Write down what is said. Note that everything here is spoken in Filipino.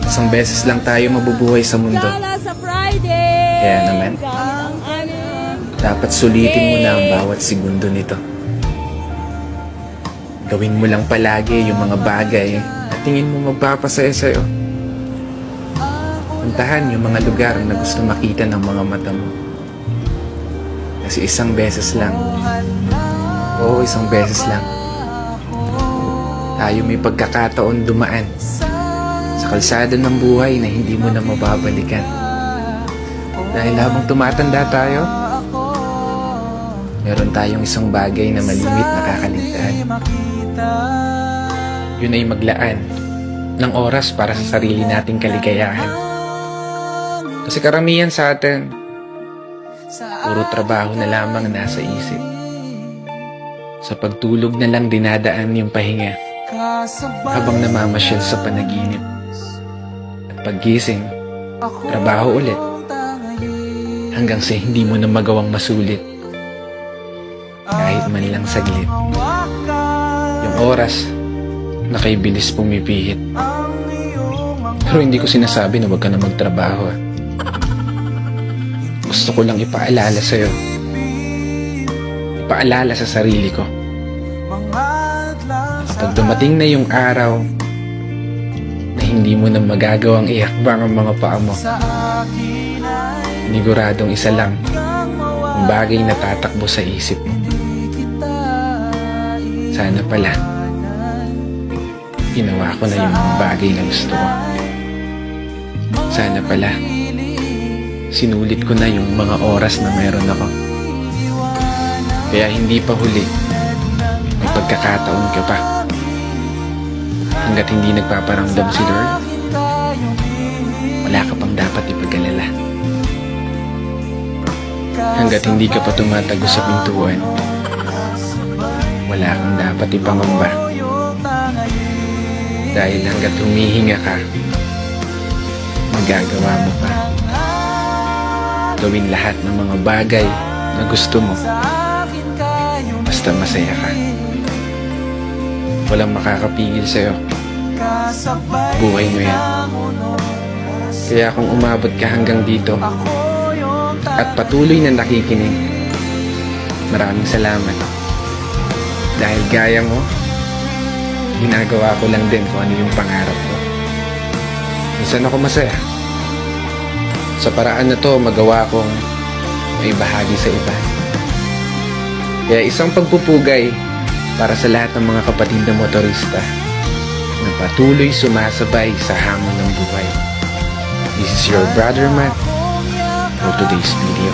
Isang beses lang tayo mabubuhay sa mundo. Kaya naman, dapat sulitin mo na ang bawat segundo nito. Gawin mo lang palagi yung mga bagay na tingin mo magpapasaya sa'yo. Puntahan yung mga lugar na gusto makita ng mga mata mo. Kasi isang beses lang, oo, isang beses lang, tayo may pagkakataon dumaan sa kalsada ng buhay na hindi mo na mababalikan. Dahil habang tumatanda tayo, meron tayong isang bagay na malimit na kakaligtaan. Yun ay maglaan ng oras para sa sarili nating kaligayahan. Kasi karamihan sa atin, puro trabaho na lamang nasa isip. Sa pagtulog na lang dinadaan yung pahinga habang namamasyal sa panaginip. At paggising, trabaho ulit hanggang sa hindi mo na magawang masulit kahit man lang saglit. Yung oras na kay bilis pumipihit. Pero hindi ko sinasabi na wag ka na magtrabaho. Gusto ko lang ipaalala sa'yo, ipaalala sa sarili ko, kapag dumating na yung araw na hindi mo na magagawang ihakbang ang mga paa mo, niguradong isa lang ang bagay na tatakbo sa isip mo. Sana pala ginawa ko na yung mga bagay na gusto ko. Sana pala sinulit ko na yung mga oras na meron ako. Kaya hindi pa huli, may pagkakataon ka pa. Hanggat hindi nagpaparamdam si Lord, wala ka pang dapat ipag-alala. Hanggat hindi ka pa tumatago sa pintuan, wala kang dapat ipangamba. Dahil hanggat humihinga ka, magagawa mo pa. Gawin lahat ng mga bagay na gusto mo, basta masaya ka. Walang makakapigil sa'yo. Buhay mo yan. Kaya kung umabot ka hanggang dito at patuloy na nakikinig, maraming salamat. Dahil gaya mo, ginagawa ko lang din kung ano yung pangarap ko. Minsan ako masaya. Sa paraan na to, magawa kong may bahagi sa iba. Kaya isang pagpupugay para sa lahat ng mga kapatid na motorista na patuloy sumasabay sa hamon ng buhay. This is your brother Matt for today's video.